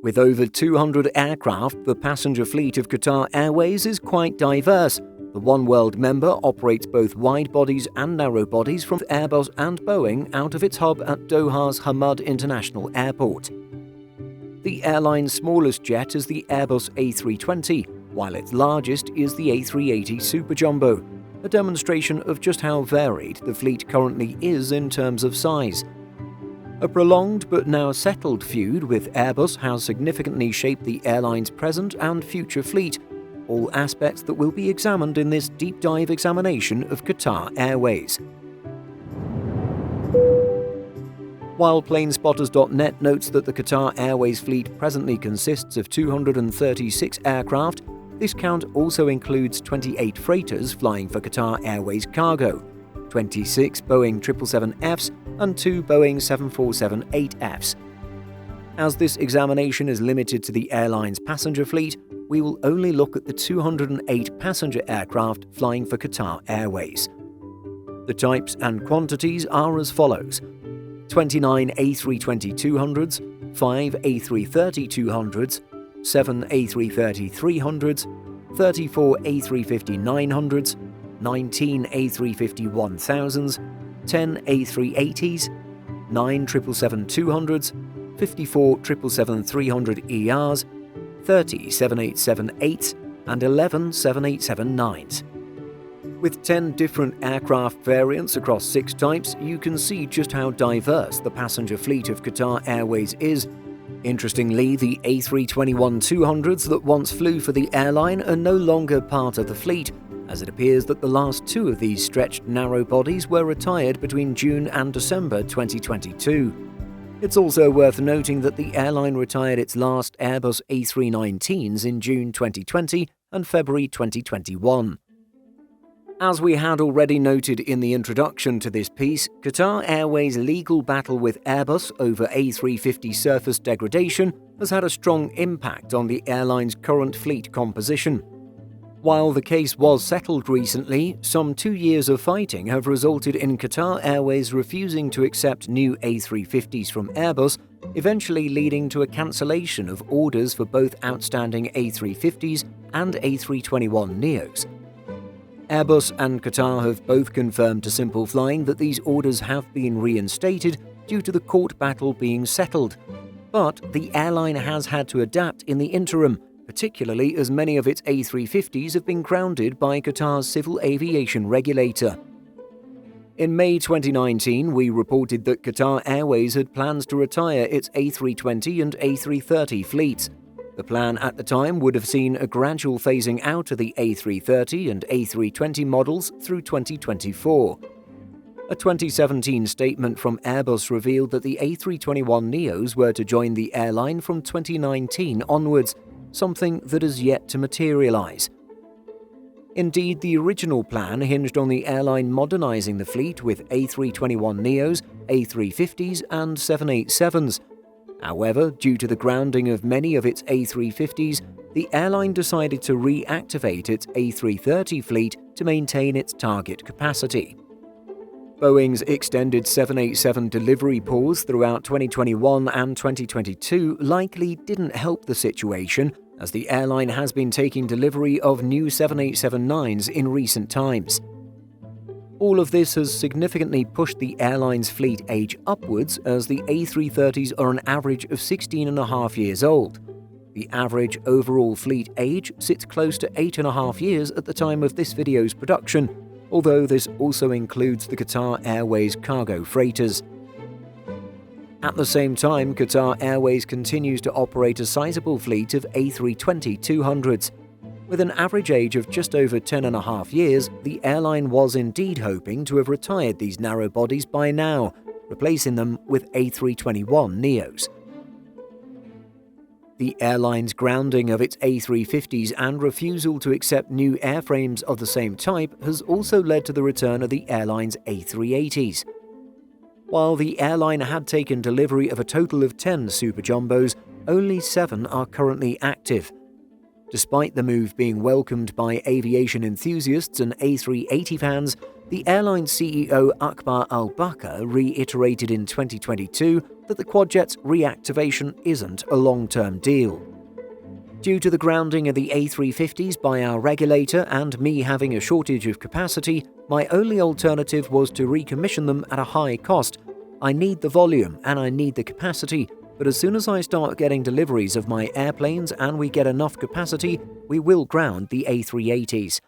With over 200 aircraft, the passenger fleet of Qatar Airways is quite diverse. The One World member operates both wide bodies and narrow bodies from Airbus and Boeing out of its hub at Doha's Hamad International Airport. The airline's smallest jet is the Airbus A320, while its largest is the A380 Super Jumbo, a demonstration of just how varied the fleet currently is in terms of size. A prolonged but now settled feud with Airbus has significantly shaped the airline's present and future fleet, all aspects that will be examined in this deep dive examination of Qatar Airways. While Planespotters.net notes that the Qatar Airways fleet presently consists of 236 aircraft, this count also includes 28 freighters flying for Qatar Airways cargo, 26 Boeing 777Fs and 2 Boeing 747-8Fs. As this examination is limited to the airline's passenger fleet, we will only look at the 208 passenger aircraft flying for Qatar Airways. The types and quantities are as follows: 29 A320-200s, 5 A330-200s, 7 A330-300s, 34 A350-900s, 19 A350-1000s, 10 A380s, 9 777-200s, 54 777-300ERs, 30 787-8s, and 11 787-9s. With 10 different aircraft variants across 6 types, you can see just how diverse the passenger fleet of Qatar Airways is. Interestingly, the A321-200s that once flew for the airline are no longer part of the fleet, as it appears that the last 2 of these stretched narrow bodies were retired between June and December 2022. It's also worth noting that the airline retired its last Airbus A319s in June 2020 and February 2021. As we had already noted in the introduction to this piece, Qatar Airways' legal battle with Airbus over A350 surface degradation has had a strong impact on the airline's current fleet composition. While the case was settled recently, some 2 years of fighting have resulted in Qatar Airways refusing to accept new A350s from Airbus, eventually leading to a cancellation of orders for both outstanding A350s and A321neos. Airbus and Qatar have both confirmed to Simple Flying that these orders have been reinstated due to the court battle being settled. But the airline has had to adapt in the interim, particularly as many of its A350s have been grounded by Qatar's civil aviation regulator. In May 2019, we reported that Qatar Airways had plans to retire its A320 and A330 fleets. The plan at the time would have seen a gradual phasing out of the A330 and A320 models through 2024. A 2017 statement from Airbus revealed that the A321neos were to join the airline from 2019 onwards, something that has yet to materialize. Indeed, the original plan hinged on the airline modernizing the fleet with A321neos, A350s, and 787s. However, due to the grounding of many of its A350s, the airline decided to reactivate its A330 fleet to maintain its target capacity. Boeing's extended 787 delivery pause throughout 2021 and 2022 likely didn't help the situation, as the airline has been taking delivery of new 787-9s in recent times. All of this has significantly pushed the airline's fleet age upwards, as the A330s are an average of 16.5 years old. The average overall fleet age sits close to 8.5 years at the time of this video's production, although this also includes the Qatar Airways cargo freighters. At the same time, Qatar Airways continues to operate a sizable fleet of A320-200s. With an average age of just over 10.5 years, the airline was indeed hoping to have retired these narrow bodies by now, replacing them with A321neos. The airline's grounding of its A350s and refusal to accept new airframes of the same type has also led to the return of the airline's A380s. While the airline had taken delivery of a total of 10 Super Jumbos, only 7 are currently active. Despite the move being welcomed by aviation enthusiasts and A380 fans, The airline CEO Akbar Al-Bakr reiterated in 2022 that the Quadjet's reactivation isn't a long-term deal. Due to the grounding of the A350s by our regulator and me having a shortage of capacity, my only alternative was to recommission them at a high cost. I need the volume and I need the capacity, but as soon as I start getting deliveries of my airplanes and we get enough capacity, we will ground the A380s.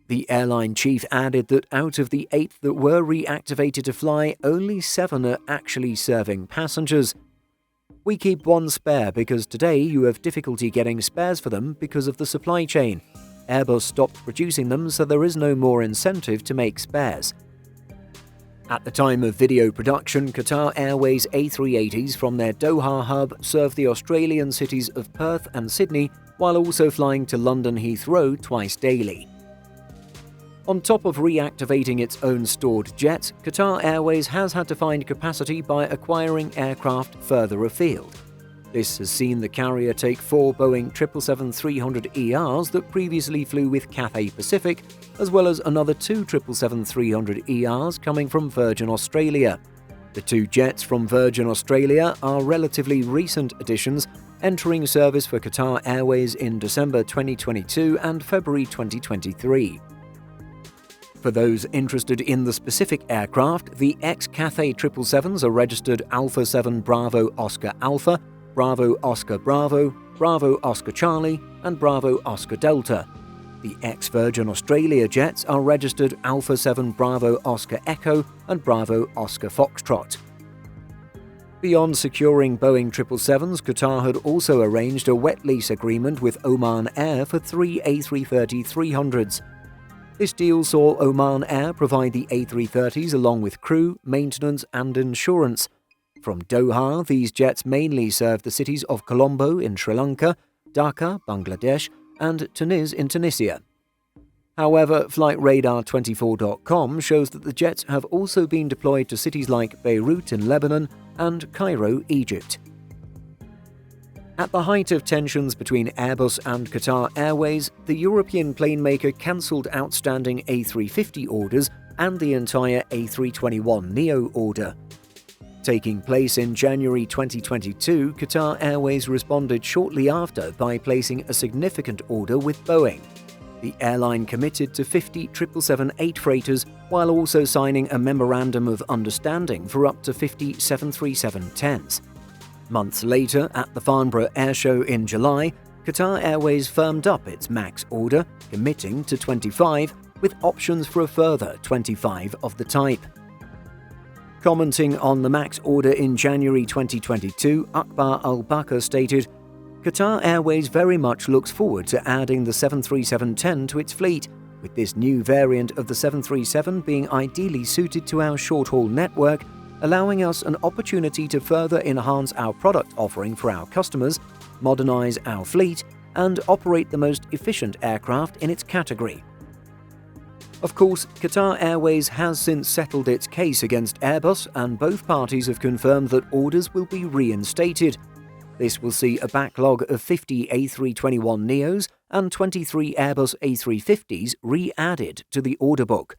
The airline chief added that out of the 8 that were reactivated to fly, only 7 are actually serving passengers. We keep 1 spare because today you have difficulty getting spares for them because of the supply chain. Airbus stopped producing them, so there is no more incentive to make spares. At the time of video production, Qatar Airways A380s from their Doha hub serve the Australian cities of Perth and Sydney, while also flying to London Heathrow twice daily. On top of reactivating its own stored jets, Qatar Airways has had to find capacity by acquiring aircraft further afield. This has seen the carrier take 4 Boeing 777-300ERs that previously flew with Cathay Pacific, as well as another 2 777-300ERs coming from Virgin Australia. The 2 jets from Virgin Australia are relatively recent additions, entering service for Qatar Airways in December 2022 and February 2023. For those interested in the specific aircraft, the ex-Cathay 777s are registered Alpha 7 Bravo Oscar Alpha, Bravo Oscar Bravo, Bravo Oscar Charlie, and Bravo Oscar Delta. The ex-Virgin Australia jets are registered Alpha 7 Bravo Oscar Echo and Bravo Oscar Foxtrot. Beyond securing Boeing 777s, Qatar had also arranged a wet lease agreement with Oman Air for 3 A330-300s. This deal saw Oman Air provide the A330s along with crew, maintenance and insurance. From Doha, these jets mainly serve the cities of Colombo in Sri Lanka, Dhaka, Bangladesh, and Tunis in Tunisia. However, FlightRadar24.com shows that the jets have also been deployed to cities like Beirut in Lebanon and Cairo, Egypt. At the height of tensions between Airbus and Qatar Airways, the European plane maker cancelled outstanding A350 orders and the entire A321neo order. Taking place in January 2022, Qatar Airways responded shortly after by placing a significant order with Boeing. The airline committed to 50 777-8 freighters while also signing a memorandum of understanding for up to 50 737-10s. Months later, at the Farnborough Airshow in July, Qatar Airways firmed up its MAX order, committing to 25, with options for a further 25 of the type. Commenting on the MAX order in January 2022, Akbar Al-Bakr stated, "Qatar Airways very much looks forward to adding the 737-10 to its fleet, with this new variant of the 737 being ideally suited to our short-haul network, allowing us an opportunity to further enhance our product offering for our customers, modernize our fleet, and operate the most efficient aircraft in its category." Of course, Qatar Airways has since settled its case against Airbus, and both parties have confirmed that orders will be reinstated. This will see a backlog of 50 A321neos and 23 Airbus A350s re-added to the order book.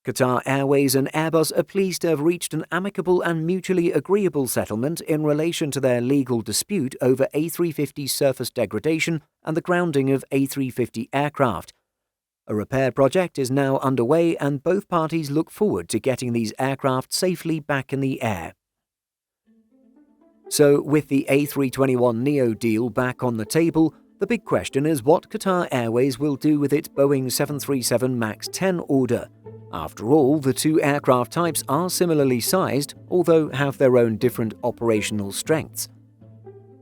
Qatar Airways and Airbus are pleased to have reached an amicable and mutually agreeable settlement in relation to their legal dispute over A350 surface degradation and the grounding of A350 aircraft. A repair project is now underway and both parties look forward to getting these aircraft safely back in the air. So, with the A321neo deal back on the table, the big question is what Qatar Airways will do with its Boeing 737 MAX 10 order. After all, the 2 aircraft types are similarly sized, although have their own different operational strengths.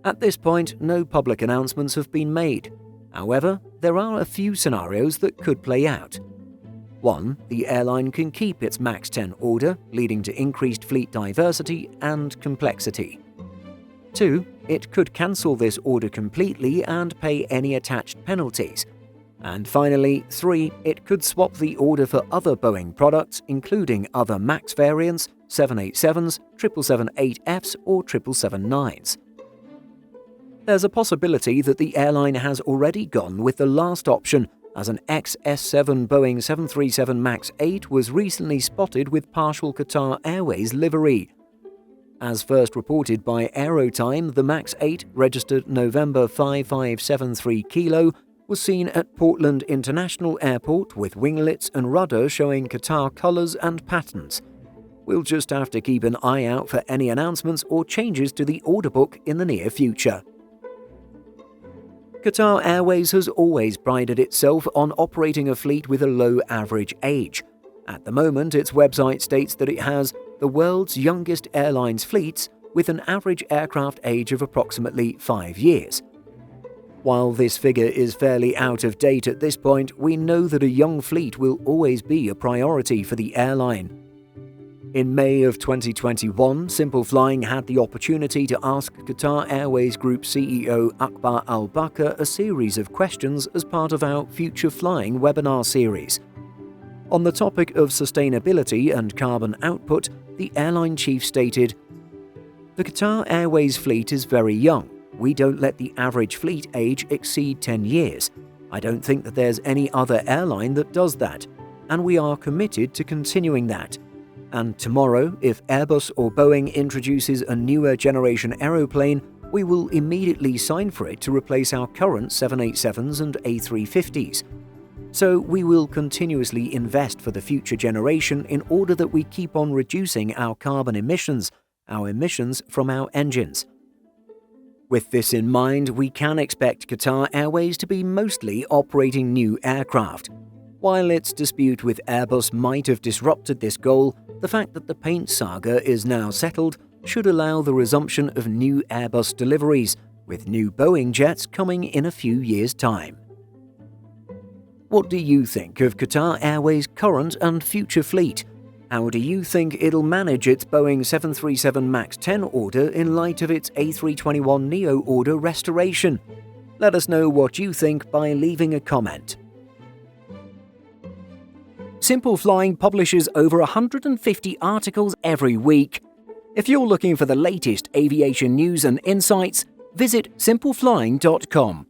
At this point, no public announcements have been made. However, there are a few scenarios that could play out. 1. The airline can keep its MAX 10 order, leading to increased fleet diversity and complexity. 2. It could cancel this order completely and pay any attached penalties. And finally, 3. It could swap the order for other Boeing products, including other MAX variants, 787s, 777-8Fs or 777-9s. There's a possibility that the airline has already gone with the last option, as an ex-S7 Boeing 737 MAX 8 was recently spotted with partial Qatar Airways livery. As first reported by Aerotime, the MAX 8, registered November 5573 Kilo, was seen at Portland International Airport with winglets and rudder showing Qatar colours and patterns. We'll just have to keep an eye out for any announcements or changes to the order book in the near future. Qatar Airways has always prided itself on operating a fleet with a low average age. At the moment, its website states that it has the world's youngest airlines fleets with an average aircraft age of approximately 5 years. While this figure is fairly out of date at this point, we know that a young fleet will always be a priority for the airline. In May of 2021, Simple Flying had the opportunity to ask Qatar Airways Group CEO Akbar Al-Bakr a series of questions as part of our Future Flying webinar series. On the topic of sustainability and carbon output, the airline chief stated, "The Qatar Airways fleet is very young. We don't let the average fleet age exceed 10 years. I don't think that there's any other airline that does that, and we are committed to continuing that. And tomorrow, if Airbus or Boeing introduces a newer generation aeroplane, we will immediately sign for it to replace our current 787s and A350s. So we will continuously invest for the future generation in order that we keep on reducing our carbon emissions, our emissions from our engines." With this in mind, we can expect Qatar Airways to be mostly operating new aircraft. While its dispute with Airbus might have disrupted this goal, the fact that the paint saga is now settled should allow the resumption of new Airbus deliveries, with new Boeing jets coming in a few years' time. What do you think of Qatar Airways' current and future fleet? How do you think it'll manage its Boeing 737 MAX 10 order in light of its A321neo order restoration? Let us know what you think by leaving a comment. Simple Flying publishes over 150 articles every week. If you're looking for the latest aviation news and insights, visit simpleflying.com.